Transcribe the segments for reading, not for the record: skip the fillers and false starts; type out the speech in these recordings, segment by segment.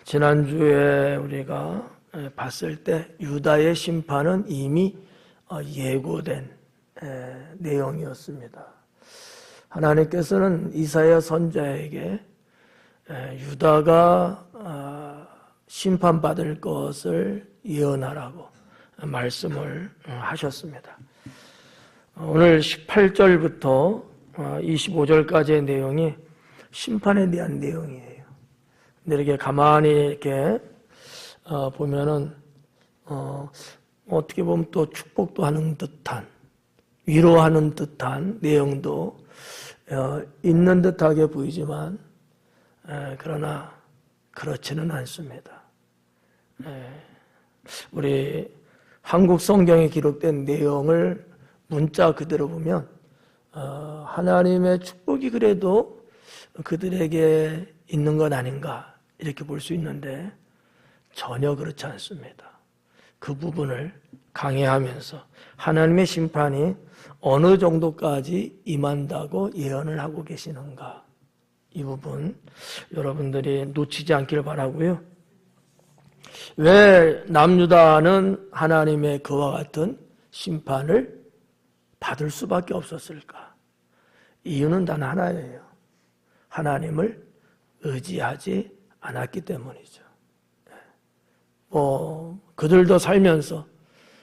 지난주에 우리가 봤을 때 유다의 심판은 이미 예고된 내용이었습니다. 하나님께서는 이사야 선지자에게 유다가 심판받을 것을 예언하라고 말씀을 하셨습니다. 오늘 18절부터 25절까지의 내용이 심판에 대한 내용이에요. 근데 이렇게 가만히 이렇게 보면은 어떻게 보면 또 축복도 하는 듯한, 위로하는 듯한 내용도 있는 듯하게 보이지만 그러나 그렇지는 않습니다. 우리 한국 성경에 기록된 내용을 문자 그대로 보면 하나님의 축복이 그래도 그들에게 있는 건 아닌가 이렇게 볼 수 있는데 전혀 그렇지 않습니다. 그 부분을 강해하면서 하나님의 심판이 어느 정도까지 임한다고 예언을 하고 계시는가, 이 부분 여러분들이 놓치지 않기를 바라고요. 왜 남유다는 하나님의 그와 같은 심판을 받을 수밖에 없었을까? 이유는 단 하나예요. 하나님을 의지하지 않았기 때문이죠. 그들도 살면서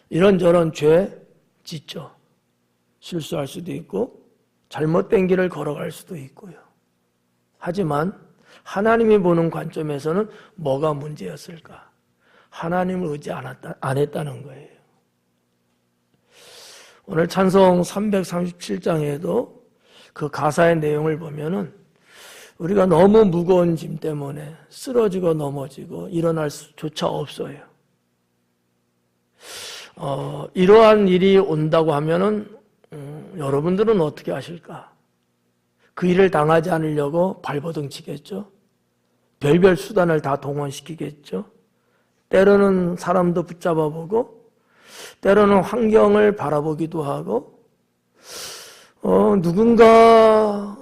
이런저런 죄 짓죠. 실수할 수도 있고 잘못된 길을 걸어갈 수도 있고요. 하지만 하나님이 보는 관점에서는 뭐가 문제였을까? 하나님을 의지 안 했다는 거예요. 오늘 찬송 337장에도 그 가사의 내용을 보면은 우리가 너무 무거운 짐 때문에 쓰러지고 넘어지고 일어날 수조차 없어요. 이러한 일이 온다고 하면은 여러분들은 어떻게 하실까? 그 일을 당하지 않으려고 발버둥 치겠죠? 별별 수단을 다 동원시키겠죠? 때로는 사람도 붙잡아보고 때로는 환경을 바라보기도 하고 누군가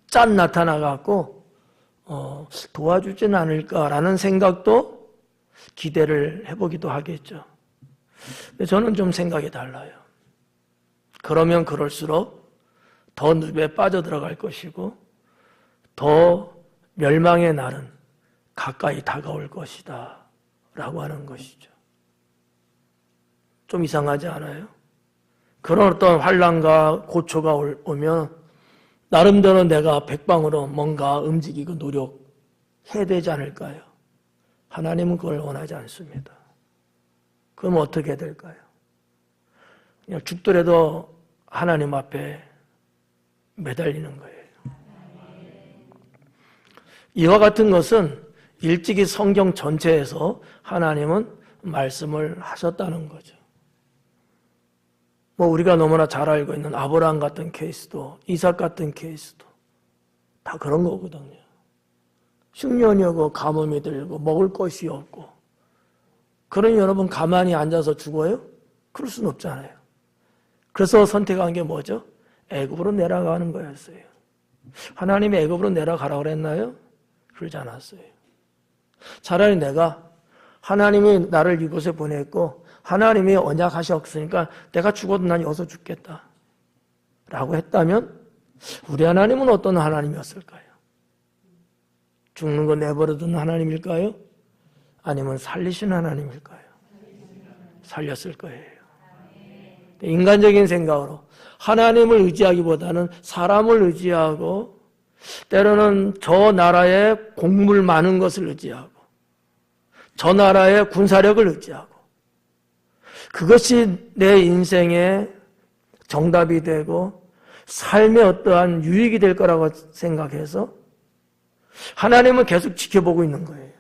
짠 나타나갖고 도와주진 않을까라는 생각도 기대를 해보기도 하겠죠. 근데 저는 좀 생각이 달라요. 그러면 그럴수록 더 늪에 빠져들어갈 것이고 더 멸망의 날은 가까이 다가올 것이다 라고 하는 것이죠. 좀 이상하지 않아요? 그런 어떤 환난과 고초가 오면 나름대로 내가 백방으로 뭔가 움직이고 노력해야 되지 않을까요? 하나님은 그걸 원하지 않습니다. 그럼 어떻게 될까요? 그냥 죽더라도 하나님 앞에 매달리는 거예요. 이와 같은 것은 일찍이 성경 전체에서 하나님은 말씀을 하셨다는 거죠. 우리가 너무나 잘 알고 있는 아브라함 같은 케이스도 이삭 같은 케이스도 다 그런 거거든요. 흉년이 오고 가뭄이 들고 먹을 것이 없고 그러니 여러분 가만히 앉아서 죽어요? 그럴 수는 없잖아요. 그래서 선택한 게 뭐죠? 애굽으로 내려가는 거였어요. 하나님이 애굽으로 내려가라고 그랬나요? 그러지 않았어요. 차라리 내가 하나님이 나를 이곳에 보냈고 하나님이 언약하셨으니까 내가 죽어도 난 여기서 죽겠다 라고 했다면 우리 하나님은 어떤 하나님이었을까요? 죽는 거 내버려두는 하나님일까요? 아니면 살리신 하나님일까요? 살렸을 거예요. 인간적인 생각으로 하나님을 의지하기보다는 사람을 의지하고 때로는 저 나라의 곡물 많은 것을 의지하고 저 나라의 군사력을 의지하고 그것이 내 인생의 정답이 되고 삶의 어떠한 유익이 될 거라고 생각해서 하나님은 계속 지켜보고 있는 거예요.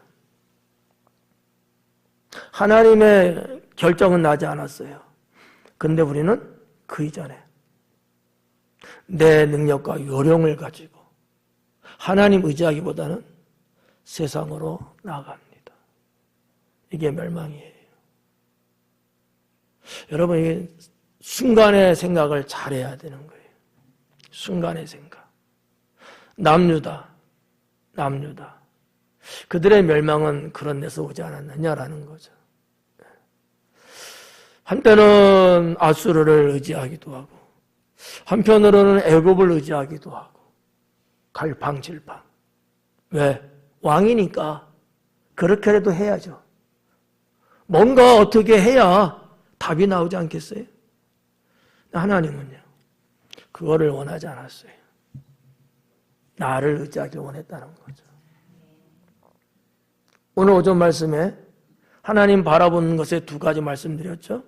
하나님의 결정은 나지 않았어요. 근데 우리는 그 이전에 내 능력과 요령을 가지고 하나님 의지하기보다는 세상으로 나아갑니다. 이게 멸망이에요. 여러분, 이 순간의 생각을 잘해야 되는 거예요. 순간의 생각. 남유다. 그들의 멸망은 그런 데서 오지 않았느냐라는 거죠. 한편은 아수르를 의지하기도 하고 한편으로는 애굽을 의지하기도 하고 갈팡질팡. 왜? 왕이니까 그렇게라도 해야죠. 뭔가 어떻게 해야 답이 나오지 않겠어요? 하나님은요, 그거를 원하지 않았어요. 나를 의지하길 원했다는 거죠. 오늘 오전 말씀에 하나님 바라보는 것에 두 가지 말씀드렸죠.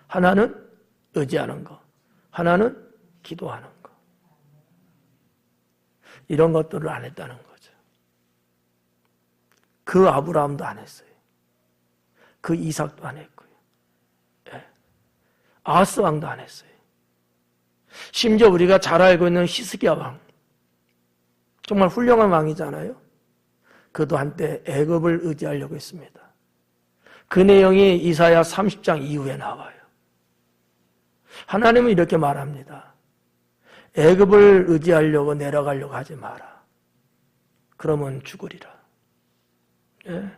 하나는 의지하는 것, 하나는 기도하는 것. 이런 것들을 안 했다는 거죠. 그 아브라함도 안 했어요. 그 이삭도 안 했고요. 예. 아하스 왕도 안 했어요. 심지어 우리가 잘 알고 있는 히스기야 왕, 정말 훌륭한 왕이잖아요. 그도 한때 애굽을 의지하려고 했습니다. 그 내용이 이사야 30장 이후에 나와요. 하나님은 이렇게 말합니다. 애굽을 의지하려고 내려가려고 하지 마라. 그러면 죽으리라. 예.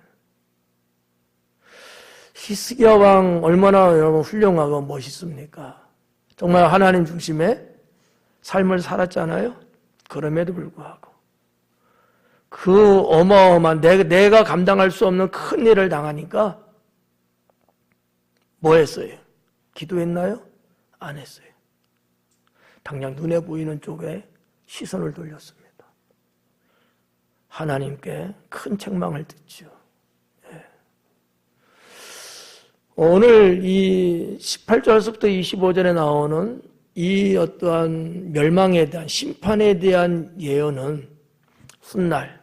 히스기야 왕 얼마나 여러분 훌륭하고 멋있습니까? 정말 하나님 중심의 삶을 살았잖아요. 그럼에도 불구하고 그 어마어마한 내가 감당할 수 없는 큰 일을 당하니까 뭐 했어요? 기도했나요? 안 했어요. 당장 눈에 보이는 쪽에 시선을 돌렸습니다. 하나님께 큰 책망을 듣죠. 예. 오늘 이 18절에서부터 25절에 나오는 이 어떠한 멸망에 대한 심판에 대한 예언은 훗날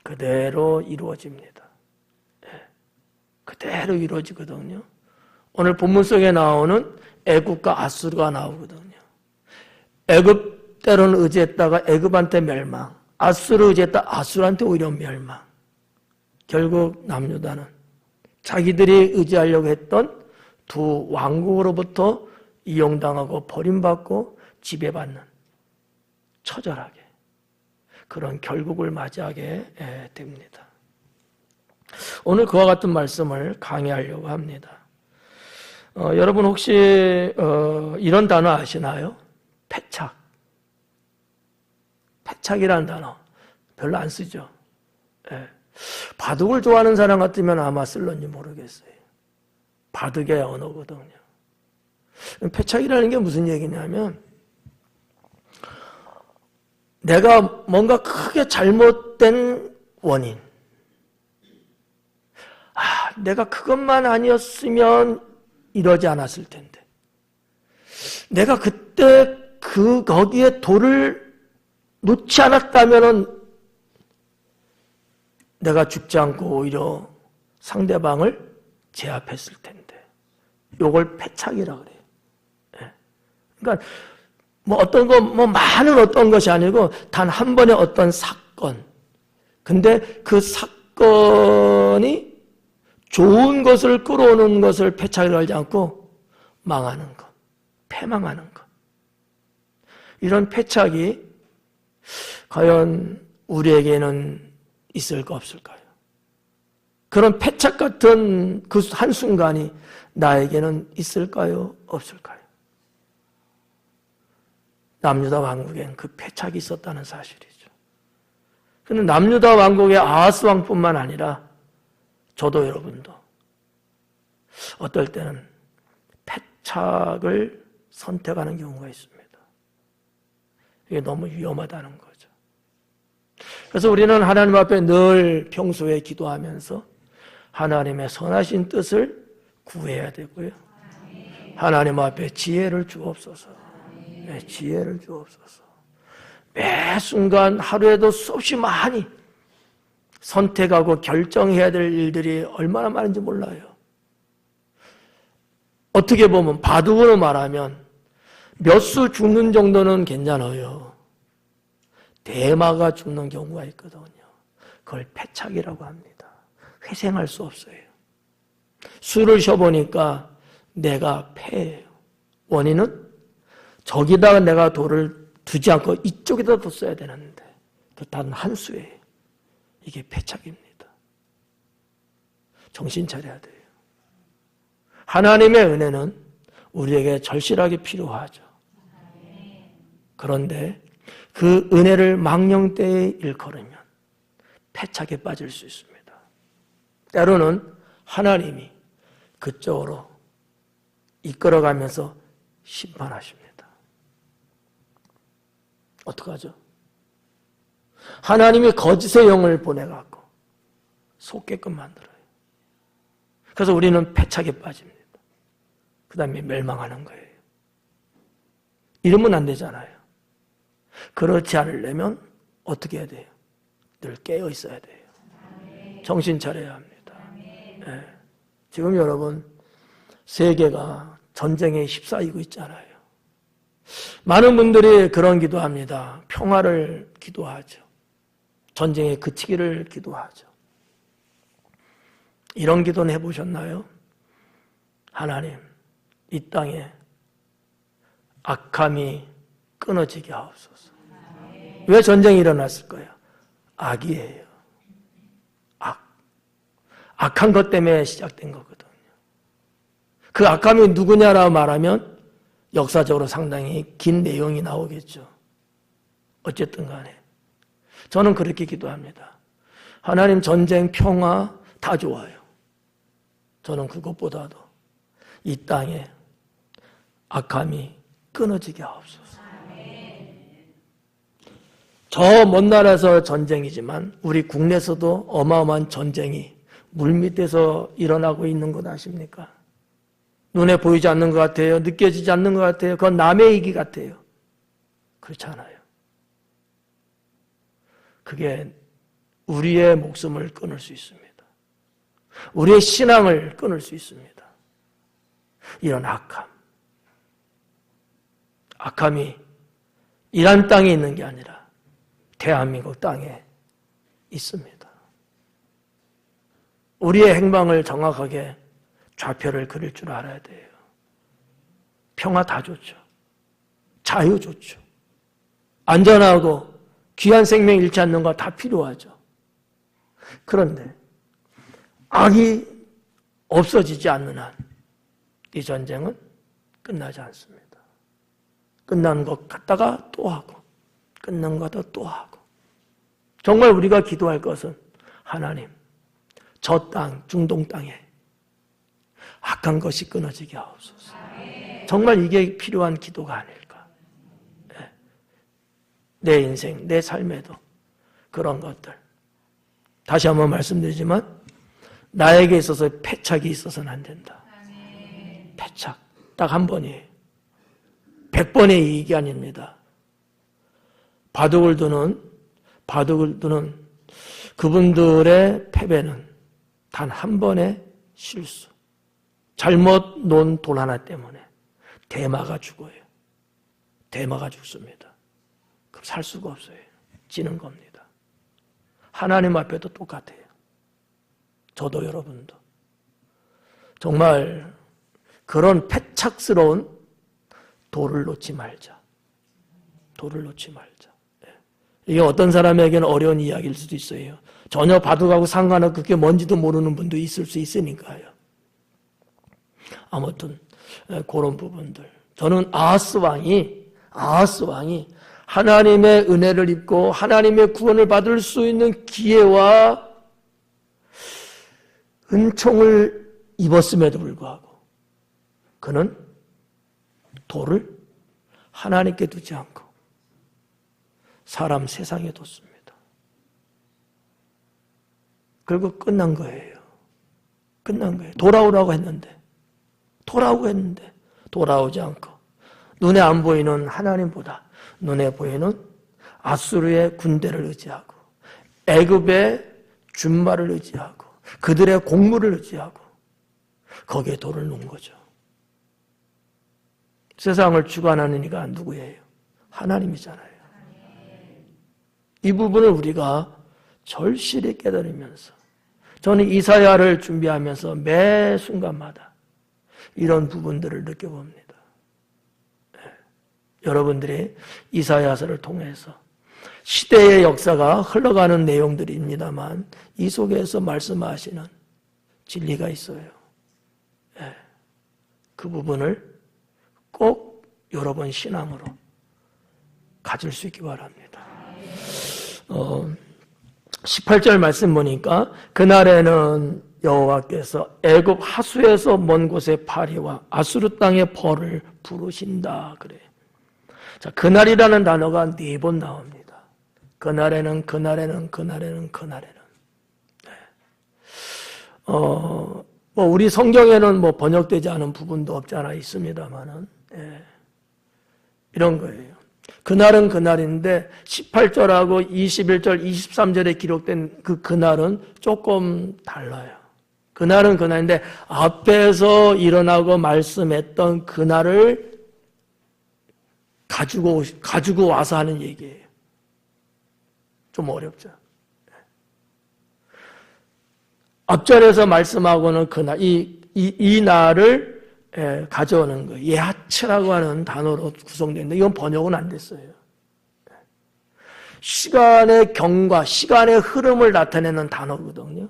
그대로 이루어집니다. 예. 그대로 이루어지거든요. 오늘 본문 속에 나오는 애굽과 아수르가 나오거든요. 애굽 때로는 의지했다가 애굽한테 멸망, 아수르 의지했다 아수르한테 오히려 멸망. 결국 남유다는 자기들이 의지하려고 했던 두 왕국으로부터 이용당하고 버림받고 지배받는 처절하게 그런 결국을 맞이하게 됩니다. 오늘 그와 같은 말씀을 강의하려고 합니다. 여러분 혹시 이런 단어 아시나요? 패착. 패착이라는 단어 별로 안 쓰죠. 예. 바둑을 좋아하는 사람 같으면 아마 쓸런지 모르겠어요. 바둑의 언어거든요. 패착이라는 게 무슨 얘기냐면 내가 뭔가 크게 잘못된 원인, 내가 그것만 아니었으면 이러지 않았을 텐데, 내가 그때 거기에 돌을 놓지 않았다면은 내가 죽지 않고 오히려 상대방을 제압했을 텐데, 요걸 패착이라 그래요. 예. 그러니까 뭐 어떤 거, 뭐 많은 어떤 것이 아니고 단 한 번의 어떤 사건. 근데 그 사건이 좋은 것을 끌어오는 것을 패착이라고 하지 않고 망하는 것, 패망하는 것. 이런 패착이 과연 우리에게는 있을까 없을까요? 그런 패착 같은 그 한순간이 나에게는 있을까요? 없을까요? 남유다 왕국엔 그 패착이 있었다는 사실이죠. 그런데 남유다 왕국의 아하스 왕뿐만 아니라 저도 여러분도 어떨 때는 패착을 선택하는 경우가 있습니다. 이게 너무 위험하다는 거죠. 그래서 우리는 하나님 앞에 늘 평소에 기도하면서 하나님의 선하신 뜻을 구해야 되고요. 하나님 앞에 지혜를 주옵소서. 네, 지혜를 주옵소서. 매 순간 하루에도 수없이 많이 선택하고 결정해야 될 일들이 얼마나 많은지 몰라요. 어떻게 보면 바둑으로 말하면 몇 수 죽는 정도는 괜찮아요. 대마가 죽는 경우가 있거든요. 그걸 패착이라고 합니다. 회생할 수 없어요. 수를 쉬어보니까 내가 패예요. 원인은 저기다가 내가 돌을 두지 않고 이쪽에다 뒀어야 되는데 단 한 수예요. 이게 패착입니다. 정신 차려야 돼요. 하나님의 은혜는 우리에게 절실하게 필요하죠. 그런데 그 은혜를 망령되이 일컬으면 패착에 빠질 수 있습니다. 때로는 하나님이 그쪽으로 이끌어가면서 심판하십니다. 어떡하죠? 하나님이 거짓의 영을 보내갖고 속게끔 만들어요. 그래서 우리는 패착에 빠집니다. 그 다음에 멸망하는 거예요. 이러면 안 되잖아요. 그렇지 않으려면 어떻게 해야 돼요? 늘 깨어 있어야 돼요. 정신 차려야 합니다. 네. 지금 여러분 세계가 전쟁에 휩싸이고 있잖아요. 많은 분들이 그런 기도합니다. 평화를 기도하죠. 전쟁에 그치기를 기도하죠. 이런 기도는 해보셨나요? 하나님, 이 땅에 악함이 끊어지게 하옵소서. 왜 전쟁이 일어났을까요? 악이에요. 악한 것 때문에 시작된 거거든요. 그 악함이 누구냐라고 말하면 역사적으로 상당히 긴 내용이 나오겠죠. 어쨌든 간에 저는 그렇게 기도합니다. 하나님, 전쟁, 평화 다 좋아요. 저는 그것보다도 이 땅에 악함이 끊어지게 하옵소서. 저 먼 나라에서 전쟁이지만 우리 국내에서도 어마어마한 전쟁이 물밑에서 일어나고 있는 것 아십니까? 눈에 보이지 않는 것 같아요. 느껴지지 않는 것 같아요. 그건 남의 얘기 같아요. 그렇지 않아요. 그게 우리의 목숨을 끊을 수 있습니다. 우리의 신앙을 끊을 수 있습니다. 이런 악함이 이란 땅에 있는 게 아니라 대한민국 땅에 있습니다. 우리의 행방을 정확하게 좌표를 그릴 줄 알아야 돼요. 평화 다 좋죠. 자유 좋죠. 안전하고 귀한 생명 잃지 않는 거 다 필요하죠. 그런데 악이 없어지지 않는 한 이 전쟁은 끝나지 않습니다. 끝난 것 같다가 또 하고 끝난 것 같다가 또 하고. 정말 우리가 기도할 것은 하나님, 저 땅, 중동 땅에 악한 것이 끊어지게 하옵소서. 정말 이게 필요한 기도가 아닐까. 내 인생, 내 삶에도 그런 것들. 다시 한번 말씀드리지만 나에게 있어서 패착이 있어서는 안 된다. 패착 딱 한 번이에요. 100번의 이익이 아닙니다. 바둑을 두는 그분들의 패배는 단 한 번의 실수, 잘못 놓은 돌 하나 때문에 대마가 죽어요. 대마가 죽습니다. 그럼 살 수가 없어요. 지는 겁니다. 하나님 앞에도 똑같아요. 저도 여러분도. 정말 그런 패착스러운 돌을 놓지 말자. 돌을 놓지 말자. 이게 어떤 사람에게는 어려운 이야기일 수도 있어요. 전혀 바둑하고 상관없고 그게 뭔지도 모르는 분도 있을 수 있으니까요. 아무튼 그런 부분들. 저는 아하스 왕이 하나님의 은혜를 입고 하나님의 구원을 받을 수 있는 기회와 은총을 입었음에도 불구하고 그는 돌을 하나님께 두지 않고 사람 세상에 뒀습니다. 그리고 끝난 거예요. 돌아오라고 했는데 돌아오지 않고 눈에 안 보이는 하나님보다 눈에 보이는 아수르의 군대를 의지하고 애굽의 준말을 의지하고 그들의 공물을 의지하고 거기에 돌을 놓은 거죠. 세상을 주관하는 이가 누구예요? 하나님이잖아요. 이 부분을 우리가 절실히 깨달으면서 저는 이사야를 준비하면서 매 순간마다 이런 부분들을 느껴봅니다. 여러분들이 이사야서를 통해서 시대의 역사가 흘러가는 내용들입니다만 이 속에서 말씀하시는 진리가 있어요. 예. 그 부분을 꼭 여러분 신앙으로 가질 수 있기 바랍니다. 18절 말씀 보니까 그날에는 여호와께서 애굽 하수에서 먼 곳의 파리와 아수르 땅의 벌을 부르신다 그래. 자, 그날이라는 단어가 4번 나옵니다. 그날에는. 네. 우리 성경에는 번역되지 않은 부분도 없지 않아 있습니다만은, 예. 이런 거예요. 그날은 그날인데 18절하고 21절, 23절에 기록된 그날은 조금 달라요. 그날은 그날인데 앞에서 일어나고 말씀했던 그날을 가지고 와서 하는 얘기예요. 좀 어렵죠. 앞절에서 말씀하고는 그날, 이 날을 가져오는 거예요. 예하츠라고 하는 단어로 구성되는데 이건 번역은 안 됐어요. 시간의 경과, 시간의 흐름을 나타내는 단어거든요.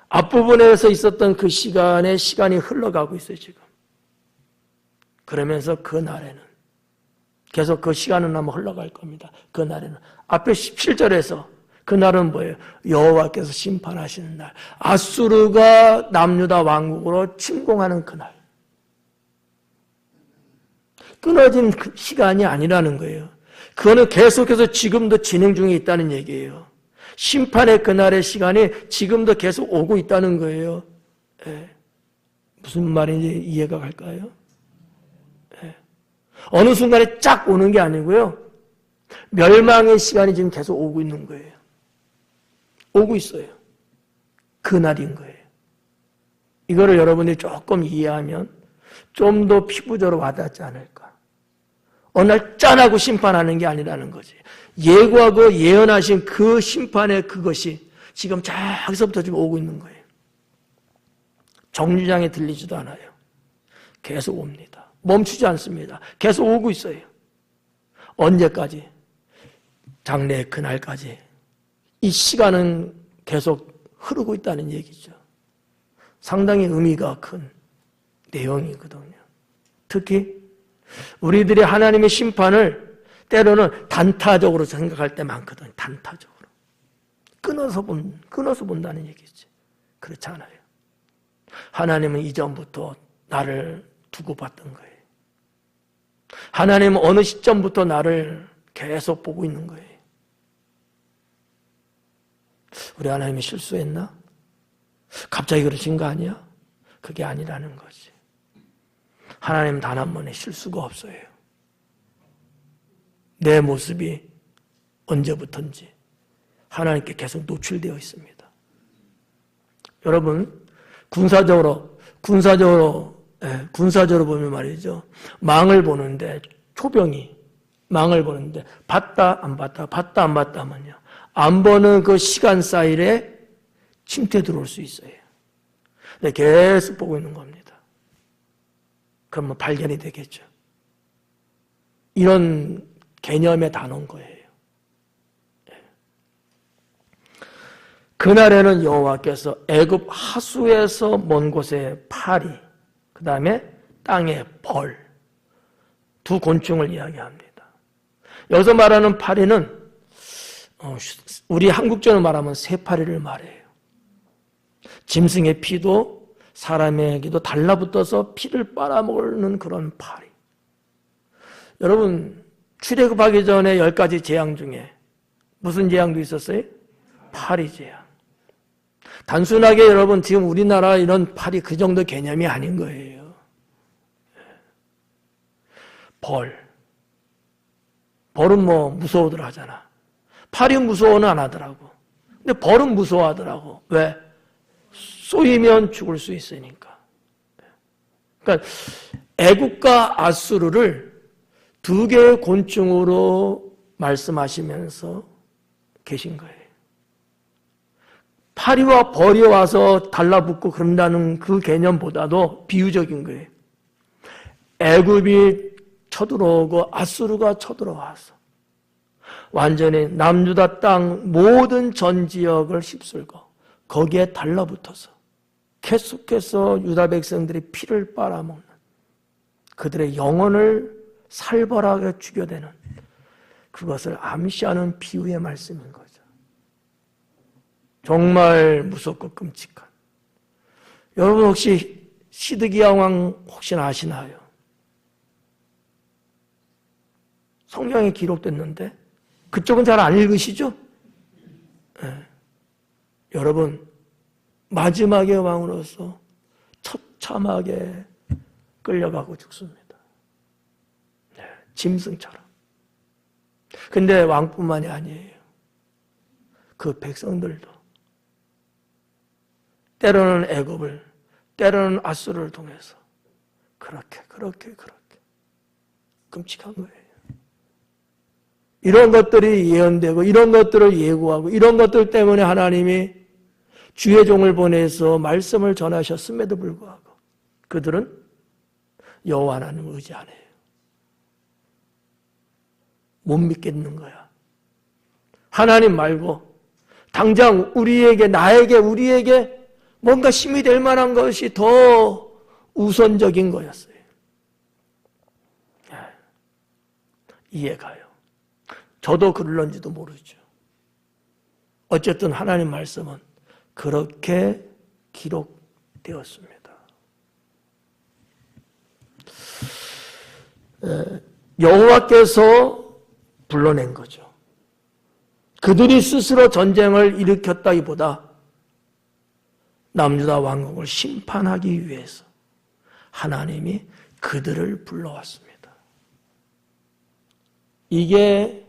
앞부분에서 있었던 그 시간에 시간이 흘러가고 있어요, 지금. 그러면서 그 날에는 계속 그 시간은 아마 흘러갈 겁니다. 그 날에는. 앞에 17절에서 그 날은 뭐예요? 여호와께서 심판하시는 날. 아수르가 남유다 왕국으로 침공하는 그 날. 끊어진 그 시간이 아니라는 거예요. 그거는 계속해서 지금도 진행 중에 있다는 얘기예요. 심판의 그날의 시간이 지금도 계속 오고 있다는 거예요. 예. 무슨 말인지 이해가 갈까요? 예. 어느 순간에 쫙 오는 게 아니고요. 멸망의 시간이 지금 계속 오고 있는 거예요. 오고 있어요. 그날인 거예요. 이거를 여러분이 조금 이해하면 좀 더 피부적으로 와닿지 않을까. 어느 날 짠하고 심판하는 게 아니라는 거지. 예고하고 예언하신 그 심판의 그것이 지금 저기서부터 지금 오고 있는 거예요. 정류장에 들리지도 않아요. 계속 옵니다. 멈추지 않습니다. 계속 오고 있어요. 언제까지? 장래의 그날까지. 이 시간은 계속 흐르고 있다는 얘기죠. 상당히 의미가 큰 내용이거든요. 특히 우리들이 하나님의 심판을 때로는 단타적으로 생각할 때 많거든요. 단타적으로. 끊어서 본다는 얘기지. 그렇지 않아요. 하나님은 이전부터 나를 두고 봤던 거예요. 하나님은 어느 시점부터 나를 계속 보고 있는 거예요. 우리 하나님이 실수했나? 갑자기 그러신 거 아니야? 그게 아니라는 거지. 하나님 단 한 번에 실수가 없어요. 내 모습이 언제부턴지 하나님께 계속 노출되어 있습니다. 여러분, 군사적으로 보면 말이죠. 망을 보는데, 초병이 망을 보는데, 봤다, 안 봤다 하면요. 안 보는 그 시간 사이에 침투에 들어올 수 있어요. 근데 계속 보고 있는 겁니다. 그러면 발견이 되겠죠. 이런 개념의 단어인 거예요. 그날에는 여호와께서 애굽 하수에서 먼 곳에 파리, 그 다음에 땅에 벌, 두 곤충을 이야기합니다. 여기서 말하는 파리는 우리 한국적으로 말하면 새파리를 말해요. 짐승의 피도 사람에게도 달라붙어서 피를 빨아먹는 그런 파리. 여러분, 출애굽하기 전에 10가지 재앙 중에 무슨 재앙도 있었어요? 파리 재앙. 단순하게 여러분 지금 우리나라 이런 파리 그 정도 개념이 아닌 거예요. 벌은 무서워들 하잖아. 파리는 무서워는 안 하더라고. 근데 벌은 무서워하더라고. 왜? 쏘이면 죽을 수 있으니까. 그러니까 애국과 아수르를 두 개의 곤충으로 말씀하시면서 계신 거예요. 파리와 벌이 와서 달라붙고 그런다는 그 개념보다도 비유적인 거예요. 애굽이 쳐들어오고 아수르가 쳐들어와서 완전히 남유다 땅 모든 전 지역을 휩쓸고 거기에 달라붙어서 계속해서 유다 백성들이 피를 빨아먹는, 그들의 영혼을 살벌하게 죽여대는, 그것을 암시하는 비유의 말씀인 거죠. 정말 무섭고 끔찍한. 여러분 혹시 시드기야 왕 혹시나 아시나요? 성경에 기록됐는데 그쪽은 잘 안 읽으시죠? 네. 여러분 마지막의 왕으로서 처참하게 끌려가고 죽습니다. 네, 짐승처럼. 근데 왕뿐만이 아니에요. 그 백성들도 때로는 애굽을, 때로는 아수르를 통해서 그렇게 끔찍한 거예요. 이런 것들이 예언되고 이런 것들을 예고하고 이런 것들 때문에 하나님이 주의 종을 보내서 말씀을 전하셨음에도 불구하고 그들은 여호와 하나님을 의지 안 해요. 못 믿겠는 거야. 하나님 말고 당장 우리에게, 나에게, 우리에게 뭔가 힘이 될 만한 것이 더 우선적인 거였어요. 이해가요. 저도 그럴런지도 모르죠. 어쨌든 하나님 말씀은 그렇게 기록되었습니다. 여호와께서 불러낸 거죠. 그들이 스스로 전쟁을 일으켰다기보다 남유다 왕국을 심판하기 위해서 하나님이 그들을 불러왔습니다. 이게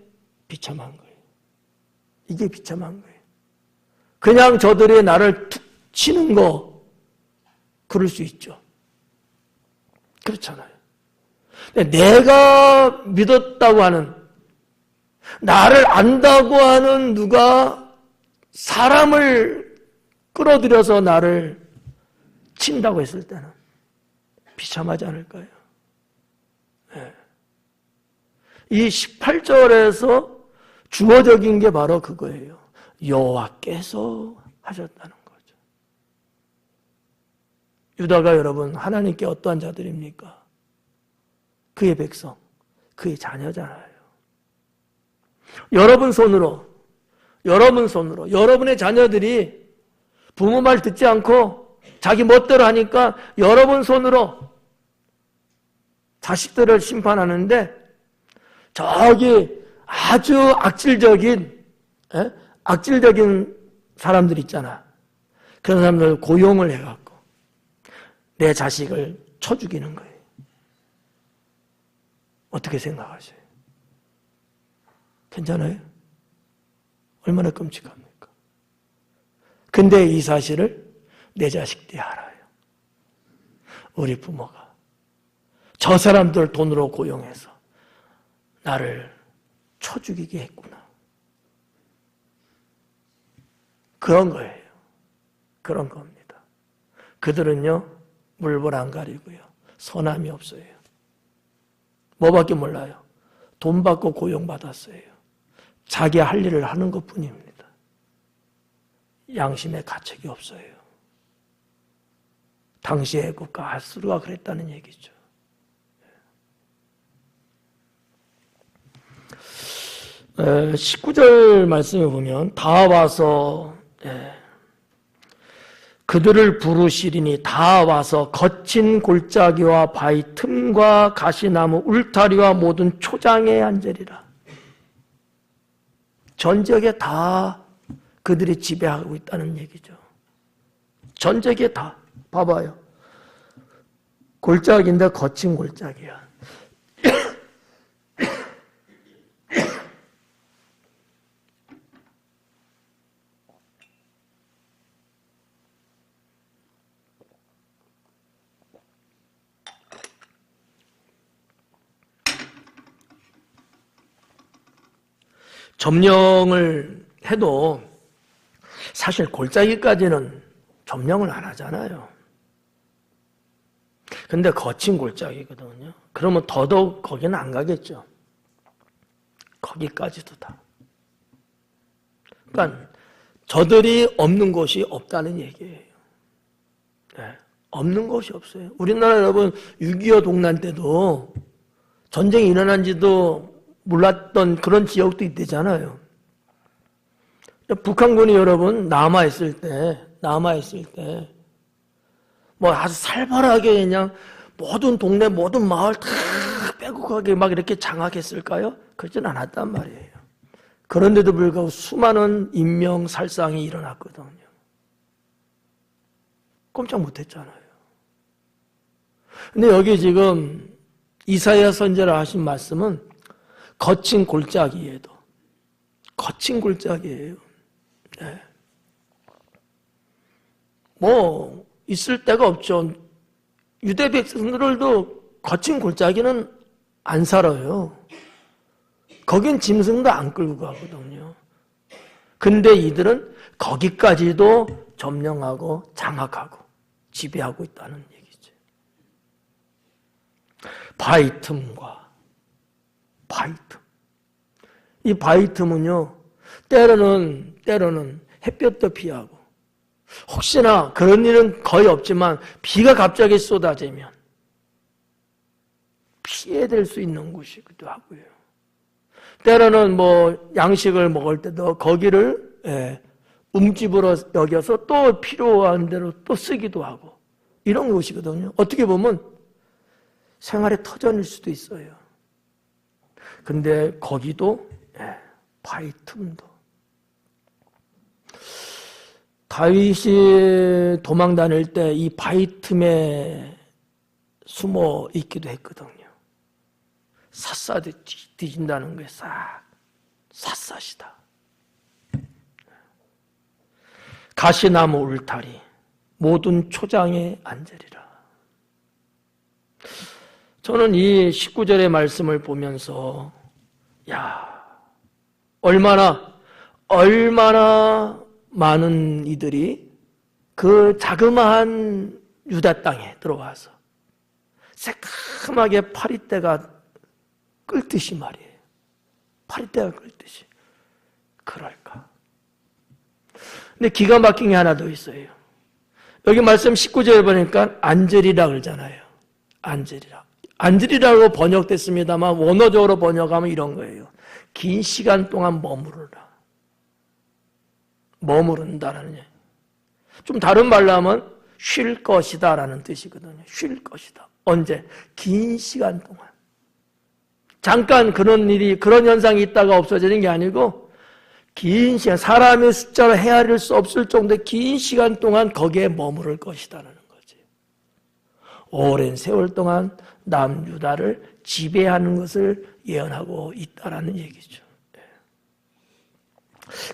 비참한 거예요. 이게 비참한 거예요. 그냥 저들이 나를 툭 치는 거 그럴 수 있죠. 그렇잖아요. 내가 믿었다고 하는, 나를 안다고 하는 누가 사람을 끌어들여서 나를 친다고 했을 때는 비참하지 않을까요? 네. 이 18절에서 주어적인 게 바로 그거예요. 여호와께서 하셨다는 거죠. 유다가 여러분 하나님께 어떠한 자들입니까? 그의 백성, 그의 자녀잖아요. 여러분 손으로 여러분의 자녀들이 부모 말 듣지 않고 자기 멋대로 하니까 여러분 손으로 자식들을 심판하는데, 저기 아주 악질적인 사람들 있잖아. 그런 사람들 고용을 해갖고 내 자식을 쳐 죽이는 거예요. 어떻게 생각하세요? 괜찮아요? 얼마나 끔찍합니까? 근데 이 사실을 내 자식들이 알아요. 우리 부모가 저 사람들 돈으로 고용해서 나를 쳐 죽이게 했구나. 그런 거예요. 그런 겁니다. 그들은요, 물불 안 가리고요, 선함이 없어요. 뭐밖에 몰라요? 돈 받고 고용받았어요. 자기 할 일을 하는 것 뿐입니다. 양심의 가책이 없어요. 당시의 애굽과 아수르가 그랬다는 얘기죠. 19절 말씀에 보면 다 와서 그들을 부르시리니 다 와서 거친 골짜기와 바위 틈과 가시나무 울타리와 모든 초장에 앉으리라. 전 지역에 다 그들이 지배하고 있다는 얘기죠. 전 지역에 다. 봐봐요. 골짜기인데 거친 골짜기야. 점령을 해도 사실 골짜기까지는 점령을 안 하잖아요. 근데 거친 골짜기거든요. 그러면 더더욱 거기는 안 가겠죠. 거기까지도 다. 그러니까 저들이 없는 곳이 없다는 얘기예요. 네, 없는 곳이 없어요. 우리나라 여러분 6.25 동란 때도 전쟁이 일어난지도 몰랐던 그런 지역도 있대잖아요. 북한군이 여러분 남아있을 때 뭐 아주 살벌하게 그냥 모든 동네 모든 마을 다 빼곡하게 막 이렇게 장악했을까요? 그러진 않았단 말이에요. 그런데도 불구하고 수많은 인명살상이 일어났거든요. 꼼짝 못했잖아요. 근데 여기 지금 이사야 선지자가 하신 말씀은 거친 골짜기에도 거친 골짜기예요. 네. 뭐 있을 데가 없죠. 유대 백성들도 거친 골짜기는 안 살아요. 거긴 짐승도 안 끌고 가거든요. 근데 이들은 거기까지도 점령하고 장악하고 지배하고 있다는 얘기죠. 바위 틈. 이 바위 틈은요, 때로는 햇볕도 피하고, 혹시나 그런 일은 거의 없지만 비가 갑자기 쏟아지면 피해될 수 있는 곳이기도 하고요. 때로는 뭐 양식을 먹을 때도 거기를 움집으로 여겨서 또 필요한 대로 또 쓰기도 하고 이런 곳이거든요. 어떻게 보면 생활의 터전일 수도 있어요. 근데 거기도 바위 틈도. 다윗이 도망 다닐 때 이 바위 틈에 숨어 있기도 했거든요. 샅샅이 뒤진다는 게 샅샅이다. 가시나무 울타리 모든 초장에 앉으리라. 저는 이 19절의 말씀을 보면서 얼마나 많은 이들이 그 자그마한 유다 땅에 들어와서 새까맣게 파리떼가 끌듯이 말이에요. 파리떼가 끌듯이. 그럴까? 근데 기가 막힌 게 하나 더 있어요. 여기 말씀 19절에 보니까 앉으리라 그러잖아요. 앉으리라고 번역됐습니다만 원어적으로 번역하면 이런 거예요. 긴 시간 동안 머무른다라는 얘기. 좀 다른 말로 하면 쉴 것이다라는 뜻이거든요. 쉴 것이다. 언제? 긴 시간 동안. 잠깐 그런 현상이 있다가 없어지는 게 아니고 긴 시간, 사람의 숫자로 헤아릴 수 없을 정도의 긴 시간 동안 거기에 머무를 것이다라는 거지. 오랜 세월 동안 남유다를 지배하는 것을 예언하고 있다라는 얘기죠.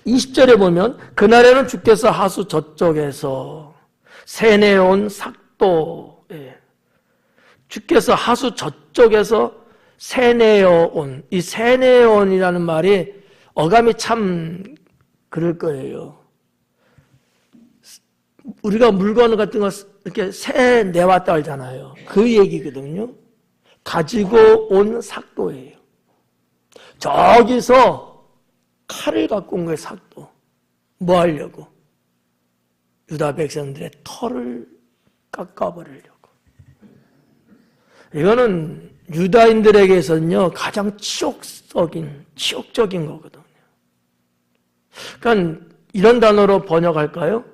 20절에 보면 그날에는 주께서 하수 저쪽에서 세내온 삭도, 주께서 하수 저쪽에서 세내어온, 이 세내온이라는 말이 어감이 참 그럴 거예요. 우리가 물건 같은 거 이렇게 새 내왔다 하잖아요. 그 얘기거든요. 가지고 온 삭도예요. 저기서 칼을 갖고 온 거예요, 삭도. 뭐 하려고? 유다 백성들의 털을 깎아버리려고. 이거는 유다인들에게서는요, 가장 치욕적인 거거든요. 그러니까 이런 단어로 번역할까요?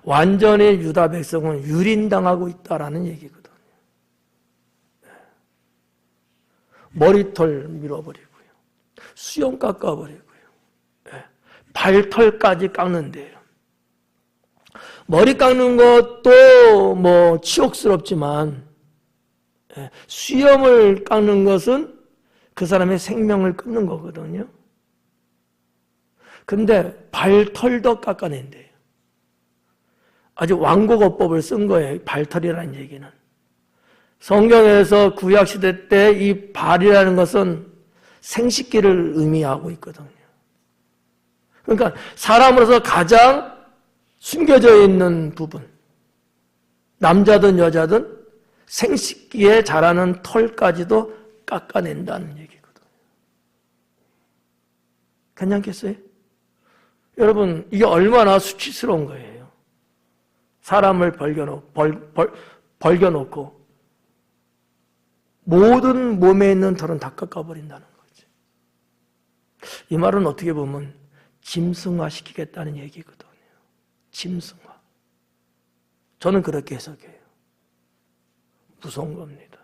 완전히 유다 백성은 유린당하고 있다라는 얘기거든요. 머리털 밀어버리고요. 수염 깎아버리고요. 발털까지 깎는데요. 머리 깎는 것도 뭐 치욕스럽지만 수염을 깎는 것은 그 사람의 생명을 끊는 거거든요. 근데 발털도 깎아낸대요. 아주 완곡어법을 쓴 거예요. 발털이라는 얘기는. 성경에서 구약시대 때 이 발이라는 것은 생식기를 의미하고 있거든요. 그러니까 사람으로서 가장 숨겨져 있는 부분, 남자든 여자든 생식기에 자라는 털까지도 깎아낸다는 얘기거든요. 괜찮겠어요? 여러분, 이게 얼마나 수치스러운 거예요. 사람을 벌겨놓고 모든 몸에 있는 털은 다 깎아버린다는 거지. 이 말은 어떻게 보면 짐승화시키겠다는 얘기거든요. 짐승화. 저는 그렇게 해석해요. 무서운 겁니다.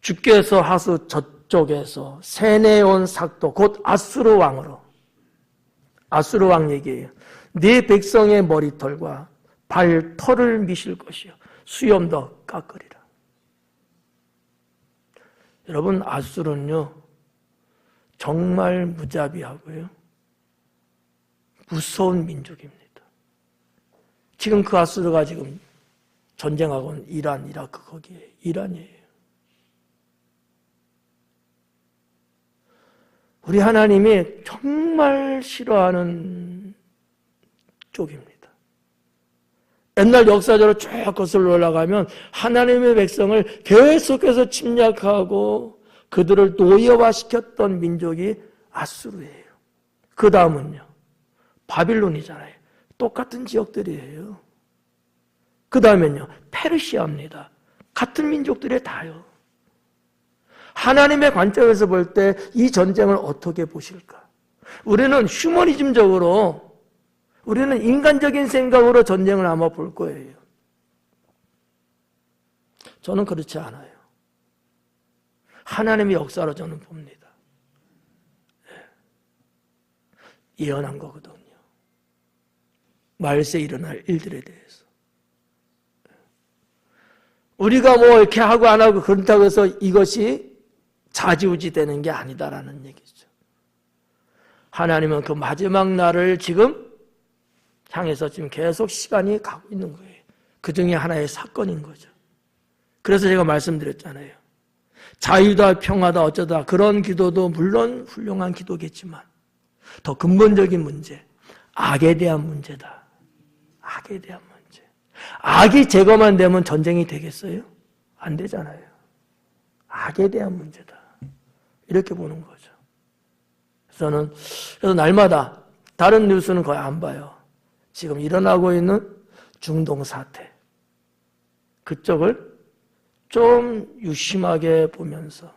주께서 하수 저쪽에서 세네온 삭도 곧 아수르 왕으로, 아수르 왕 얘기예요. 네 백성의 머리털과 발털을 미실 것이요 수염도 깎으리라. 여러분, 아수르는요 정말 무자비하고요 무서운 민족입니다. 지금 그 아수르가 지금 전쟁하고 있는 이란, 이라크 거기에 이란이에요. 우리 하나님이 정말 싫어하는 쪽입니다. 옛날 역사적으로 쭉 거슬러 올라가면 하나님의 백성을 계속해서 침략하고 그들을 노예화시켰던 민족이 아수르예요. 그 다음은요 바빌론이잖아요. 똑같은 지역들이에요. 그 다음엔요 페르시아입니다. 같은 민족들이 다요. 하나님의 관점에서 볼 때 이 전쟁을 어떻게 보실까? 우리는 휴머니즘적으로, 우리는 인간적인 생각으로 전쟁을 아마 볼 거예요. 저는 그렇지 않아요. 하나님의 역사로 저는 봅니다. 예언한 거거든요. 말세 일어날 일들에 대해서. 우리가 뭐 이렇게 하고 안 하고 그렇다고 해서 이것이 좌지우지 되는 게 아니다라는 얘기죠. 하나님은 그 마지막 날을 지금 향해서 지금 계속 시간이 가고 있는 거예요. 그 중에 하나의 사건인 거죠. 그래서 제가 말씀드렸잖아요. 자유다, 평화다, 어쩌다 그런 기도도 물론 훌륭한 기도겠지만 더 근본적인 문제, 악에 대한 문제다. 악에 대한 문제. 악이 제거만 되면 전쟁이 되겠어요? 안 되잖아요. 악에 대한 문제다. 이렇게 보는 거죠. 그래서 날마다 다른 뉴스는 거의 안 봐요. 지금 일어나고 있는 중동 사태. 그쪽을 좀 유심하게 보면서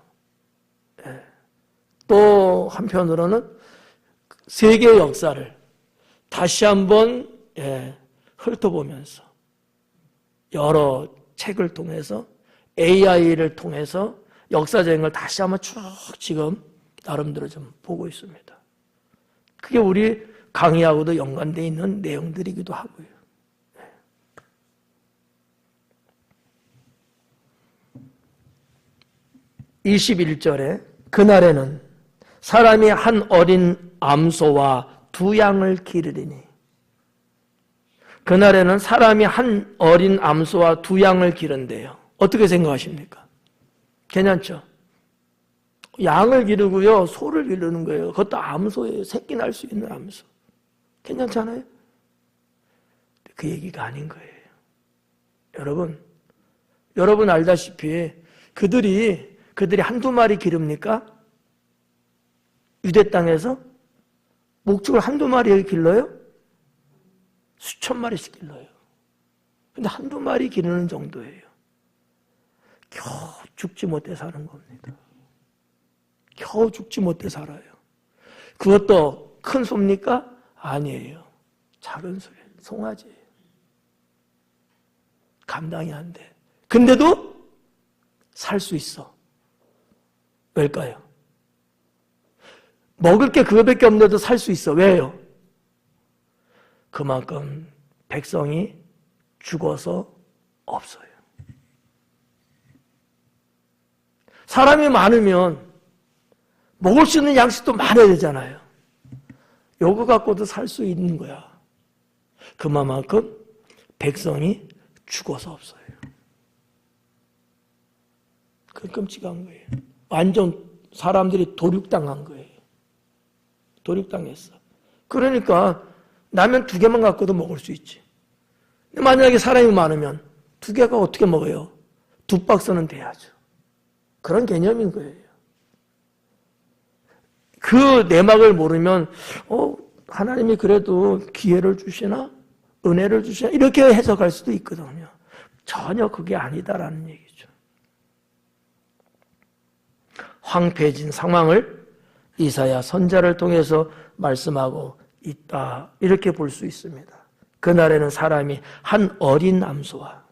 또 한편으로는 세계 역사를 다시 한번 훑어보면서 여러 책을 통해서 AI를 통해서 역사적인 다시 한번 쭉 지금 나름대로 좀 보고 있습니다. 그게 우리 강의하고도 연관되어 있는 내용들이기도 하고요. 21절에 그날에는 사람이 한 어린 암소와 두 양을 기르리니, 그날에는 사람이 한 어린 암소와 두 양을 기른대요. 어떻게 생각하십니까? 괜찮죠? 양을 기르고요, 소를 기르는 거예요. 그것도 암소예요. 새끼 날 수 있는 암소. 괜찮잖아요? 그 얘기가 아닌 거예요. 여러분 알다시피 그들이 한두 마리 기릅니까? 유대 땅에서 목축을 한두 마리 길러요? 수천 마리씩 길러요. 근데 한두 마리 기르는 정도예요. 겨우 죽지 못해 사는 겁니다. 겨우 죽지 못해 살아요. 그것도 큰 소입니까? 아니에요. 작은 소예요. 송아지예요. 감당이 안 돼. 근데도 살 수 있어. 왜일까요? 먹을 게 그거밖에 없는데도 살 수 있어. 왜요? 그만큼 백성이 죽어서 없어요. 사람이 많으면 먹을 수 있는 양식도 많아야 되잖아요. 요거 갖고도 살 수 있는 거야. 그만큼 백성이 죽어서 없어요. 그 끔찍한 거예요. 완전 사람들이 도륙당한 거예요. 도륙당했어. 그러니까 라면 2개만 갖고도 먹을 수 있지. 만약에 사람이 많으면 2개가 어떻게 먹어요? 2박스는 돼야죠. 그런 개념인 거예요. 그 내막을 모르면 하나님이 그래도 기회를 주시나? 은혜를 주시나? 이렇게 해석할 수도 있거든요. 전혀 그게 아니다라는 얘기죠. 황폐해진 상황을 이사야 선지자를 통해서 말씀하고 있다. 이렇게 볼 수 있습니다. 그날에는 사람이 한 어린 암소와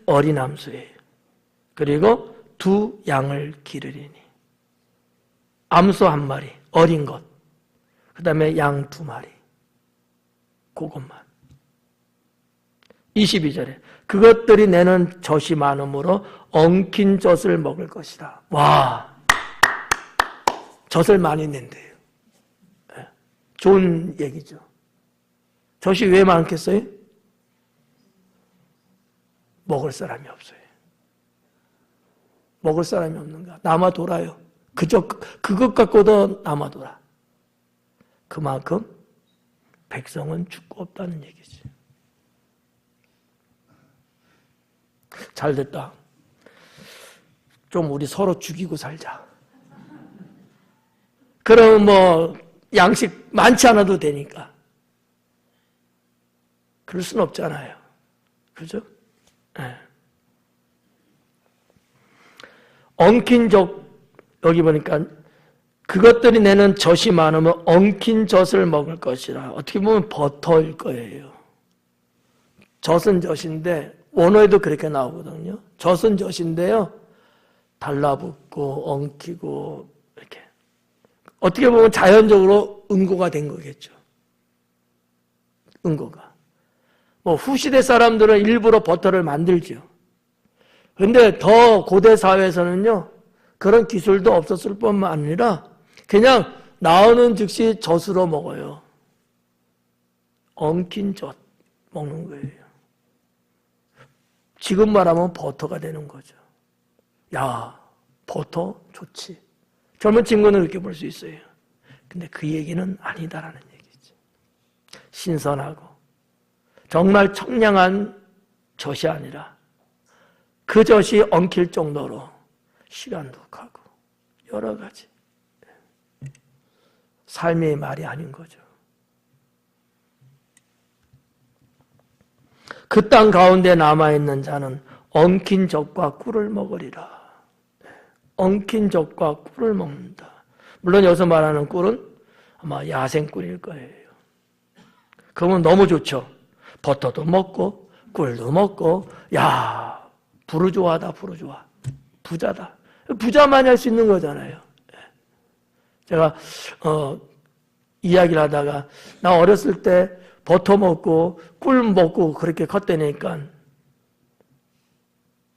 암소예요. 그리고 두 양을 기르리니 암소 한 마리, 어린 것. 그 다음에 양 두 마리. 그것만. 22절에 그것들이 내는 젖이 많음으로 엉킨 젖을 먹을 것이다. 와, 젖을 많이 낸대요. 좋은 얘기죠. 젖이 왜 많겠어요? 먹을 사람이 없어요. 먹을 사람이 없는가? 남아 돌아요. 그것 갖고도 남아 돌아. 그만큼 백성은 죽고 없다는 얘기지. 잘 됐다. 좀 우리 서로 죽이고 살자. 그럼 뭐 양식 많지 않아도 되니까. 그럴 순 없잖아요. 그죠? 네. 엉킨 젖, 여기 보니까 그것들이 내는 젖이 많으면 엉킨 젖을 먹을 것이라. 어떻게 보면 버터일 거예요. 젖은 젖인데 원어에도 그렇게 나오거든요. 젖은 젖인데요. 달라붙고 엉키고 이렇게. 어떻게 보면 자연적으로 응고가 된 거겠죠. 응고가. 뭐 후시대 사람들은 일부러 버터를 만들죠. 근데 더 고대 사회에서는요. 그런 기술도 없었을 뿐만 아니라 그냥 나오는 즉시 젖으로 먹어요. 엉킨 젖 먹는 거예요. 지금 말하면 버터가 되는 거죠. 야, 버터 좋지. 젊은 친구는 이렇게 볼 수 있어요. 근데 그 얘기는 아니다라는 얘기죠. 신선하고 정말 청량한 젖이 아니라 그 젖이 엉킬 정도로 시간도 가고 여러 가지 삶의 말이 아닌 거죠. 그 땅 가운데 남아있는 자는 엉킨 젖과 꿀을 먹으리라. 엉킨 젖과 꿀을 먹는다. 물론 여기서 말하는 꿀은 아마 야생꿀일 거예요. 그러면 너무 좋죠. 버터도 먹고 꿀도 먹고 야 부르주아다 부르주아. 부자다. 부자만이 할 수 있는 거잖아요. 제가 이야기를 하다가 나 어렸을 때 버터 먹고 꿀 먹고 그렇게 컸다니까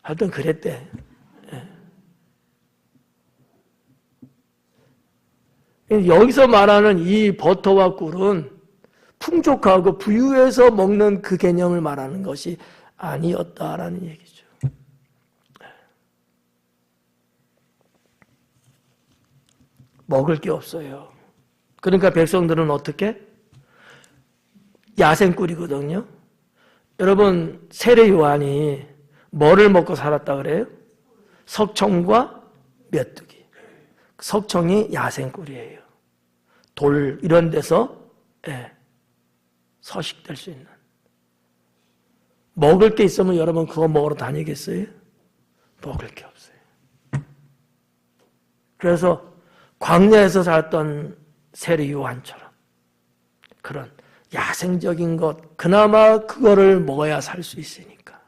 하여튼 그랬대. 여기서 말하는 이 버터와 꿀은 풍족하고 부유해서 먹는 그 개념을 말하는 것이 아니었다라는 얘기죠. 먹을 게 없어요. 그러니까 백성들은 어떻게? 야생꿀이거든요. 여러분 세례 요한이 뭐를 먹고 살았다 그래요? 석청과 메뚜기. 석청이 야생꿀이에요. 돌 이런 데서 서식될 수 있는. 먹을 게 있으면 여러분 그거 먹으러 다니겠어요? 먹을 게 없어요. 그래서 광야에서 살았던 세례 요한처럼 그런 야생적인 것, 그나마 그거를 먹어야 살 수 있으니까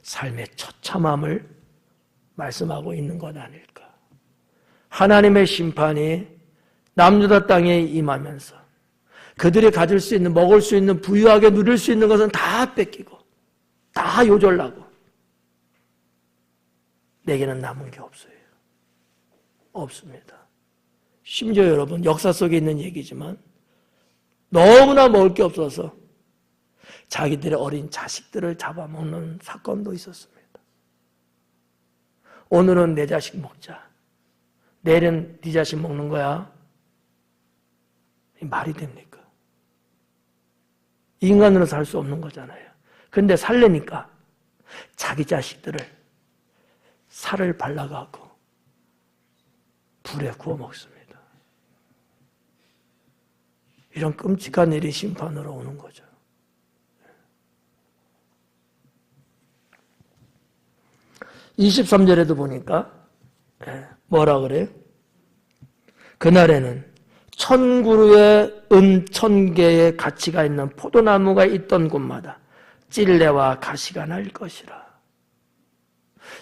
삶의 처참함을 말씀하고 있는 것 아닐까. 하나님의 심판이 남유다 땅에 임하면서 그들이 가질 수 있는, 먹을 수 있는, 부유하게 누릴 수 있는 것은 다 뺏기고 다 요절나고 내게는 남은 게 없어요. 없습니다. 심지어 여러분 역사 속에 있는 얘기지만 너무나 먹을 게 없어서 자기들의 어린 자식들을 잡아먹는 사건도 있었습니다. 오늘은 내 자식 먹자. 내일은 네 자식 먹는 거야. 말이 됩니까? 인간으로 살 수 없는 거잖아요. 근데 살려니까 자기 자식들을 살을 발라가고 불에 구워 먹습니다. 이런 끔찍한 일이 심판으로 오는 거죠. 23절에도 보니까 뭐라 그래요? 그날에는 1000그루의 은 1000개의 가치가 있는 포도나무가 있던 곳마다 찔레와 가시가 날 것이라.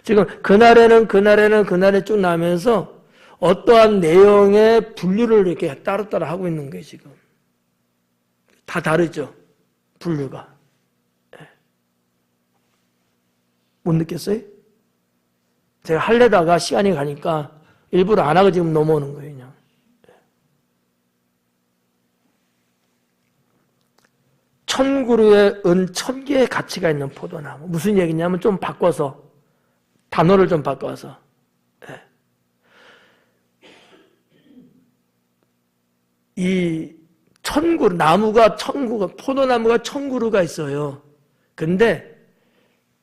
지금 그날에 쭉 나면서 어떠한 내용의 분류를 이렇게 따로따로 하고 있는 거예요, 지금. 다 다르죠? 분류가. 못 느꼈어요? 제가 하려다가 시간이 가니까 일부러 안 하고 지금 넘어오는 거예요, 그냥. 1000그루의 은 1000개의 가치가 있는 포도나무. 무슨 얘기냐면 좀 바꿔서, 단어를 좀 바꿔서. 이 1000그루, 포도나무가 1000그루가 있어요. 근데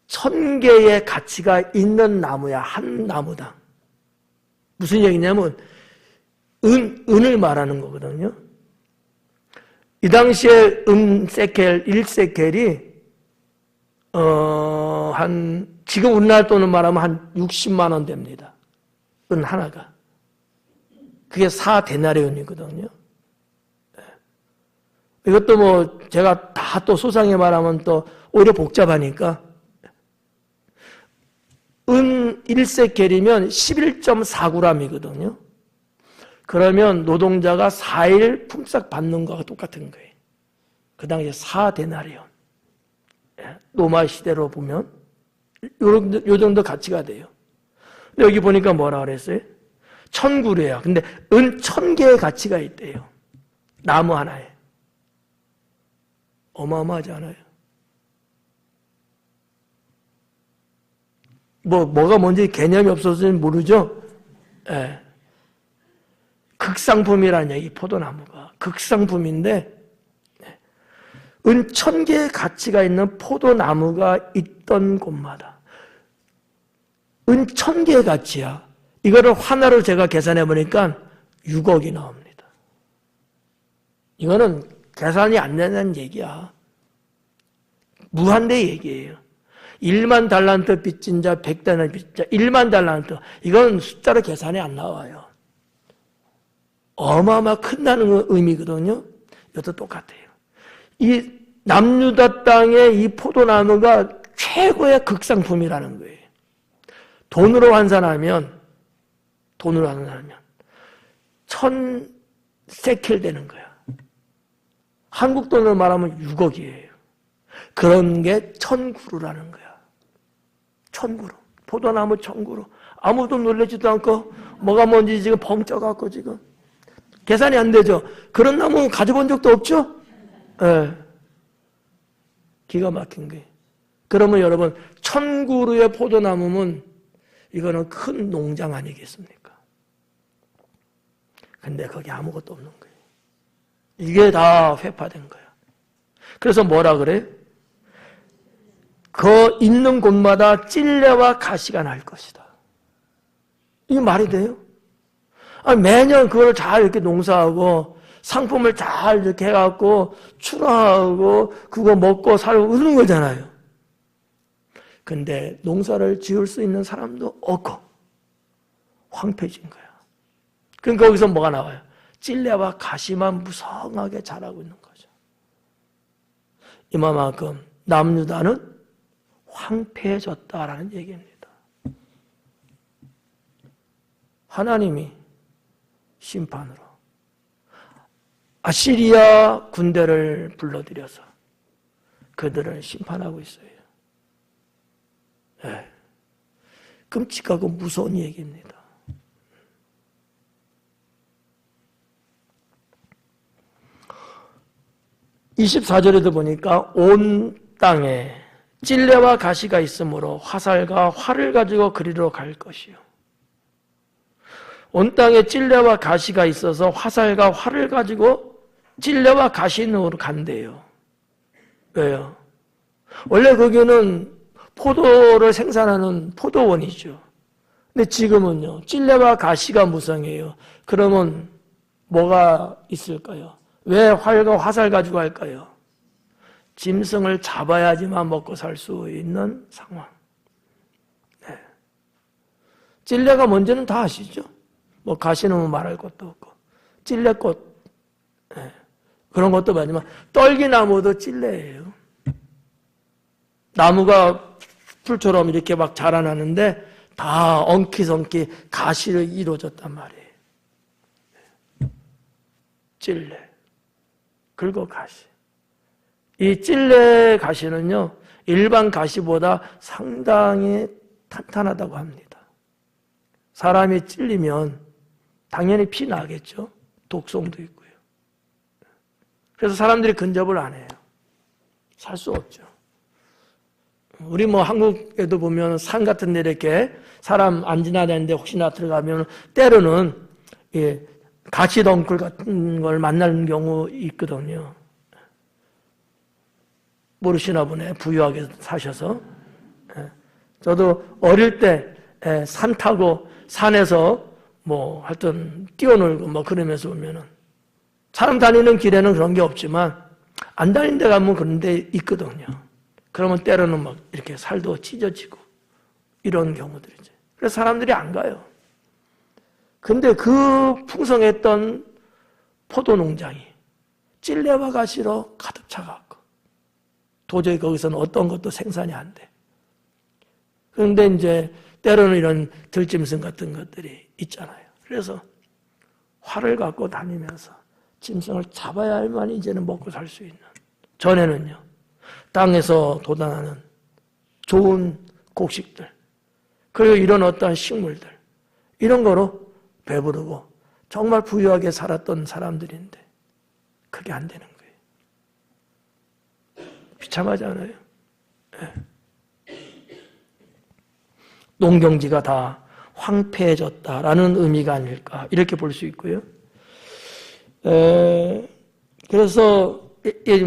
1000개의 가치가 있는 나무야, 한 나무당. 무슨 얘기냐면, 은을 말하는 거거든요. 이 당시에 세켈, 1세켈이, 지금 우리나라 돈으로 말하면 한 60만 원 됩니다. 은 하나가. 그게 4데나리온이거든요. 이것도 뭐, 제가 다 또 소상히 말하면 또 오히려 복잡하니까, 은 1세켈이면 11.4g이거든요. 그러면 노동자가 4일 품삯 받는 거와 똑같은 거예요. 그 당시에 4데나리온. 로마 시대로 보면 요 정도 가치가 돼요. 근데 여기 보니까 뭐라 그랬어요? 1000그루예요. 근데 은 1000개의 가치가 있대요. 나무 하나에. 어마어마하지 않아요? 뭐가 뭔지 개념이 없어서는 모르죠? 예. 극상품이라는 얘기, 포도나무가. 극상품인데, 은 1000개의 가치가 있는 포도나무가 있던 곳마다. 은 1000개의 가치야. 이거를 환화로 제가 계산해 보니까 6억이 나옵니다. 이거는 계산이 안 되는 얘기야. 무한대 얘기예요. 1만 달란트 빚진 자, 100달란트 빚진 자, 1만 달란트. 이건 숫자로 계산이 안 나와요. 어마어마 큰다는 의미거든요. 이것도 똑같아요. 이 남유다 땅의 이 포도나무가 최고의 극상품이라는 거예요. 돈으로 환산하면 1000세켈 되는 거야. 한국 돈으로 말하면 6억이에요. 그런 게 1000그루라는 거야. 1000그루. 포도나무 1000그루. 아무도 놀라지도 않고 뭐가 뭔지 지금 벙쪄갖고 지금 계산이 안 되죠. 그런 나무 가져본 적도 없죠? 네. 기가 막힌 게. 그러면 여러분 1000그루의 포도나무면 이거는 큰 농장 아니겠습니까? 근데 거기 아무것도 없는 거예요. 이게 다 회파된 거야. 그래서 뭐라 그래? 그 있는 곳마다 찔레와 가시가 날 것이다. 이게 말이 돼요? 매년 그걸 잘 이렇게 농사하고 상품을 잘 이렇게 해갖고 출하하고 그거 먹고 살고 그러는 거잖아요. 근데 농사를 지을 수 있는 사람도 없고 황폐해진 거야. 그러니까 거기서 뭐가 나와요? 찔레와 가시만 무성하게 자라고 있는 거죠. 이만큼 남유다는 황폐해졌다라는 얘기입니다. 하나님이 심판으로 아시리아 군대를 불러들여서 그들을 심판하고 있어요. 네. 끔찍하고 무서운 얘기입니다. (24절에도) 보니까 온 땅에 찔레와 가시가 있으므로 화살과 활을 가지고 그리로 갈 것이요. 온 땅에 찔레와 가시가 있어서 화살과 활을 가지고 찔레와 가시로 간대요. 왜요? 원래 거기는 포도를 생산하는 포도원이죠. 근데 지금은요, 찔레와 가시가 무성해요. 그러면 뭐가 있을까요? 왜 활과 화살 가지고 할까요? 짐승을 잡아야지만 먹고 살 수 있는 상황. 네. 찔레가 뭔지는 다 아시죠? 뭐 가시는 뭐 말할 것도 없고. 찔레꽃. 네. 그런 것도 많지만 떨기나무도 찔레예요. 나무가 풀처럼 이렇게 막 자라나는데 다 엉키성키 가시로 이루어졌단 말이에요. 찔레. 그리고 가시. 이 찔레 가시는요, 일반 가시보다 상당히 탄탄하다고 합니다. 사람이 찔리면 당연히 피 나겠죠. 독성도 있고요. 그래서 사람들이 근접을 안 해요. 살 수 없죠. 우리 뭐 한국에도 보면 산 같은 데 이렇게 사람 안 지나다니는데 혹시나 들어가면 때로는 가시덩굴 같은 걸 만나는 경우 있거든요. 모르시나 보네. 부유하게 사셔서. 저도 어릴 때 산 타고 산에서 뭐 하여튼 뛰어놀고 뭐 그러면서 보면은 사람 다니는 길에는 그런 게 없지만 안 다니는 데 가면 그런 데 있거든요. 그러면 때로는 막 이렇게 살도 찢어지고 이런 경우들이죠. 그래서 사람들이 안 가요. 근데 그 풍성했던 포도 농장이 찔레와 가시로 가득 차갖고 도저히 거기서는 어떤 것도 생산이 안 돼. 그런데 이제 때로는 이런 들짐승 같은 것들이 있잖아요. 그래서 활을 갖고 다니면서 짐승을 잡아야만 이제는 먹고 살 수 있는. 전에는요, 땅에서 돋아나는 좋은 곡식들, 그리고 이런 어떠한 식물들, 이런 거로 배부르고 정말 부유하게 살았던 사람들인데 그게 안 되는 거예요. 비참하지 않아요? 네. 농경지가 다 황폐해졌다라는 의미가 아닐까 이렇게 볼 수 있고요. 그래서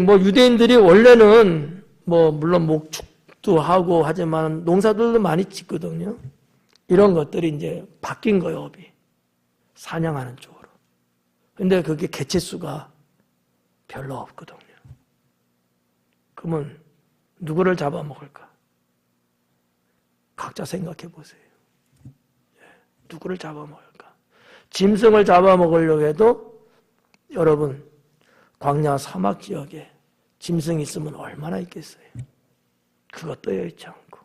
뭐 유대인들이 원래는 뭐 물론 목축도 하고 하지만 농사들도 많이 짓거든요. 이런 것들이 이제 바뀐 거예요, 업이. 사냥하는 쪽으로. 근데 그게 개체수가 별로 없거든요. 그러면 누구를 잡아먹을까? 각자 생각해 보세요. 누구를 잡아먹을까? 짐승을 잡아먹으려고 해도 여러분 광야 사막 지역에 짐승이 있으면 얼마나 있겠어요? 그것도 여의치 않고.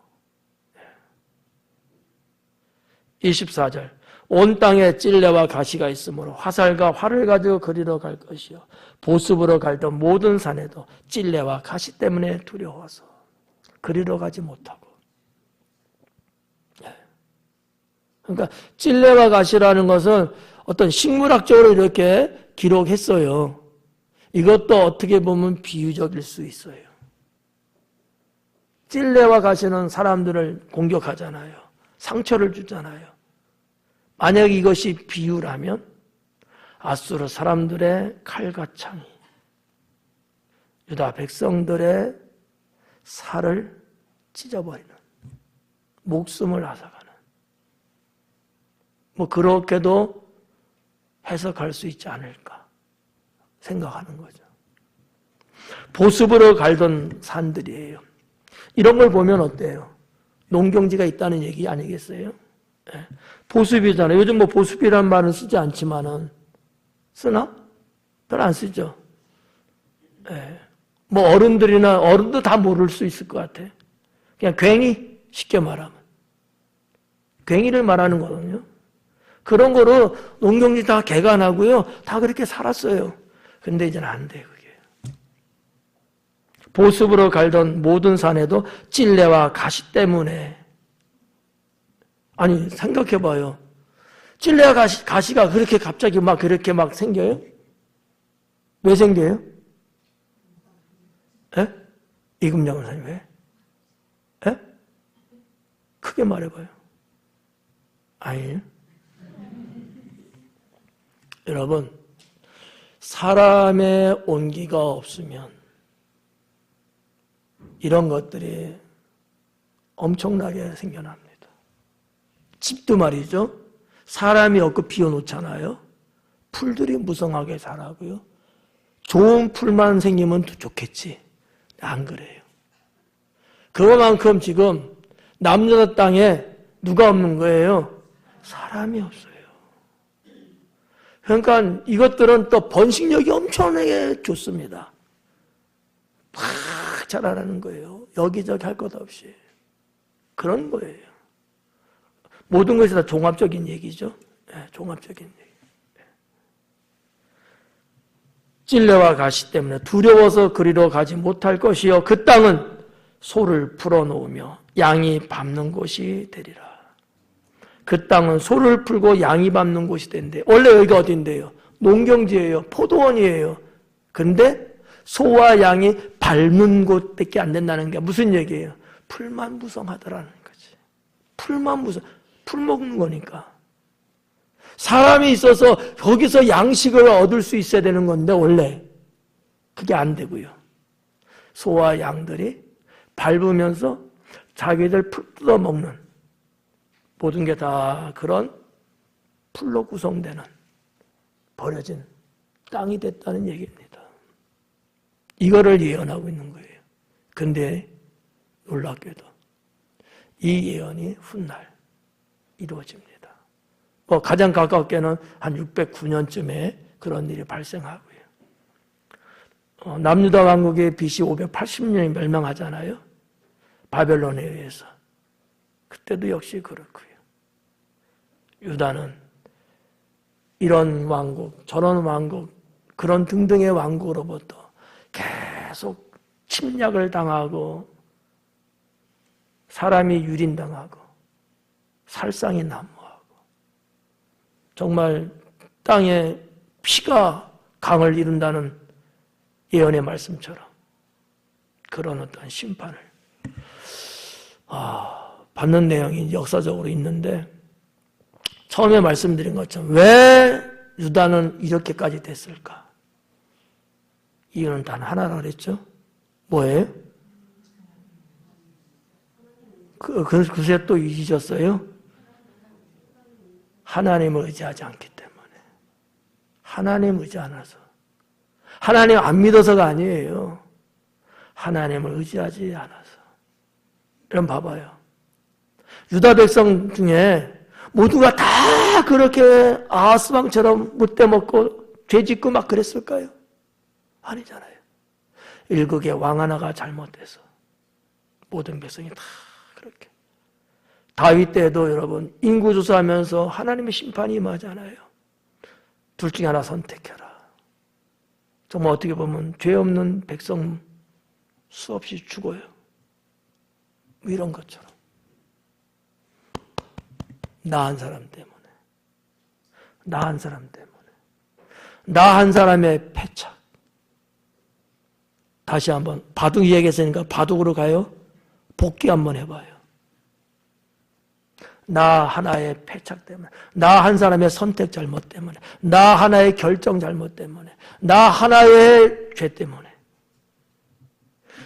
24절 온 땅에 찔레와 가시가 있으므로 화살과 활을 가지고 그리러 갈 것이요 보습으로 갈던 모든 산에도 찔레와 가시 때문에 두려워서 그리러 가지 못하고. 그러니까 찔레와 가시라는 것은 어떤 식물학적으로 이렇게 기록했어요. 이것도 어떻게 보면 비유적일 수 있어요. 찔레와 가시는 사람들을 공격하잖아요. 상처를 주잖아요. 만약 이것이 비유라면 아수르 사람들의 칼과 창이 유다 백성들의 살을 찢어버리는, 목숨을 앗아가는, 뭐 그렇게도 해석할 수 있지 않을까 생각하는 거죠. 보습으로 갈던 산들이에요. 이런 걸 보면 어때요? 농경지가 있다는 얘기 아니겠어요? 네. 보습이잖아요. 요즘 뭐 보습이라는 말은 쓰지 않지만은 쓰나? 별 안 쓰죠. 네. 뭐 어른도 다 모를 수 있을 것 같아. 그냥 괭이, 쉽게 말하면 괭이를 말하는 거거든요. 그런 거로 농경지 다 개간하고요. 다 그렇게 살았어요. 근데 이제는 안 돼요, 그게. 보습으로 갈던 모든 산에도 찔레와 가시 때문에. 아니, 생각해봐요. 찔레와 가시가 그렇게 갑자기 그렇게 생겨요? 왜 생겨요? 예? 이금장 원사님 왜? 예? 크게 말해봐요. 아니에요? 여러분, 사람의 온기가 없으면 이런 것들이 엄청나게 생겨납니다. 집도 말이죠. 사람이 없고 비워놓잖아요. 풀들이 무성하게 자라고요. 좋은 풀만 생기면 좋겠지. 안 그래요. 그만큼 지금 남유다 땅에 누가 없는 거예요? 사람이 없어요. 그러니까 이것들은 또 번식력이 엄청나게 좋습니다. 막 자라라는 거예요. 여기저기 할 것 없이. 그런 거예요. 모든 것이 다 종합적인 얘기죠. 네, 종합적인 얘기. 찔레와 가시 때문에 두려워서 그리로 가지 못할 것이요 그 땅은 소를 풀어놓으며 양이 밟는 곳이 되리라. 그 땅은 소를 풀고 양이 밟는 곳이 된대. 원래 여기가 어딘데요? 농경지예요. 포도원이에요. 근데 소와 양이 밟는 곳밖에 안 된다는 게 무슨 얘기예요? 풀만 무성하더라는 거지. 풀만 무성. 풀 먹는 거니까. 사람이 있어서 거기서 양식을 얻을 수 있어야 되는 건데 원래 그게 안 되고요. 소와 양들이 밟으면서 자기들 풀 뜯어먹는 모든 게 다 그런 풀로 구성되는 버려진 땅이 됐다는 얘기입니다. 이거를 예언하고 있는 거예요. 근데 놀랍게도 이 예언이 훗날 이루어집니다. 가장 가깝게는 한 609년쯤에 그런 일이 발생하고요. 남유다 왕국의 BC 580년이 멸망하잖아요. 바벨론에 의해서. 그때도 역시 그렇고요. 유다는 이런 왕국, 저런 왕국, 그런 등등의 왕국으로부터 계속 침략을 당하고 사람이 유린당하고 살상이 난무하고 정말 땅에 피가 강을 이룬다는 예언의 말씀처럼 그런 어떤 심판을 받는 내용이 역사적으로 있는데 처음에 말씀드린 것처럼 왜 유다는 이렇게까지 됐을까? 이유는 단 하나라 그랬죠? 뭐예요? 그새 또 잊으셨어요? 하나님을 의지하지 않기 때문에. 하나님 의지 않아서. 하나님 안 믿어서가 아니에요. 하나님을 의지하지 않아서. 그럼 봐봐요. 유다 백성 중에 모두가 다 그렇게 아하스 왕처럼 못돼 먹고 죄 짓고 막 그랬을까요? 아니잖아요. 일국의 왕 하나가 잘못돼서 모든 백성이 다 그렇게. 다윗 때도 여러분 인구조사하면서 하나님의 심판이 임하잖아요. 둘 중에 하나 선택해라. 정말 어떻게 보면 죄 없는 백성 수없이 죽어요. 이런 것처럼. 나 한 사람 때문에. 나 한 사람 때문에. 나 한 사람의 패착. 다시 한번 바둑 이야기했으니까 바둑으로 가요. 복귀 한번 해봐요. 나 하나의 패착 때문에, 나 한 사람의 선택 잘못 때문에, 나 하나의 결정 잘못 때문에, 나 하나의 죄 때문에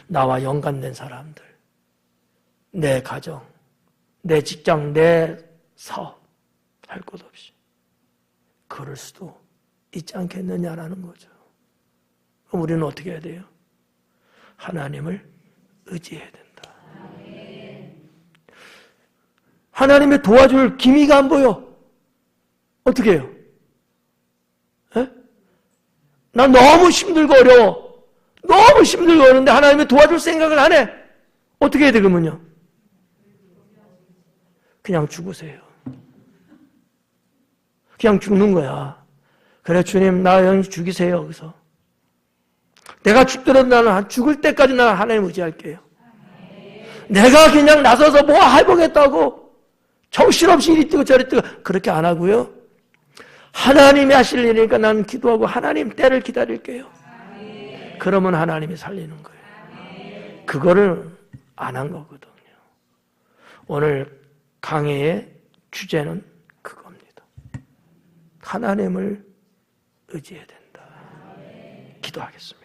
나와 연관된 사람들, 내 가정, 내 직장, 내 사업 할 것 없이 그럴 수도 있지 않겠느냐라는 거죠. 그럼 우리는 어떻게 해야 돼요? 하나님을 의지해야 된다. 하나님의 도와줄 기미가 안 보여. 어떻게 해요? 에? 난 너무 힘들고 어려워. 너무 힘들고 어려운데 하나님의 도와줄 생각을 안 해. 어떻게 해야 돼 그러면요? 그냥 죽으세요. 그냥 죽는 거야. 그래 주님 나 영 죽이세요. 여기서. 내가 죽더라도 나는 죽을 때까지 나는 하나님 의지할게요. 내가 그냥 나서서 뭐 해보겠다고 정신없이 이리 뛰고 저리 뛰고 그렇게 안 하고요. 하나님이 하실 일이니까 나는 기도하고 하나님 때를 기다릴게요. 그러면 하나님이 살리는 거예요. 그거를 안 한 거거든요. 오늘 강해의 주제는 그겁니다. 하나님을 의지해야 된다. 기도하겠습니다.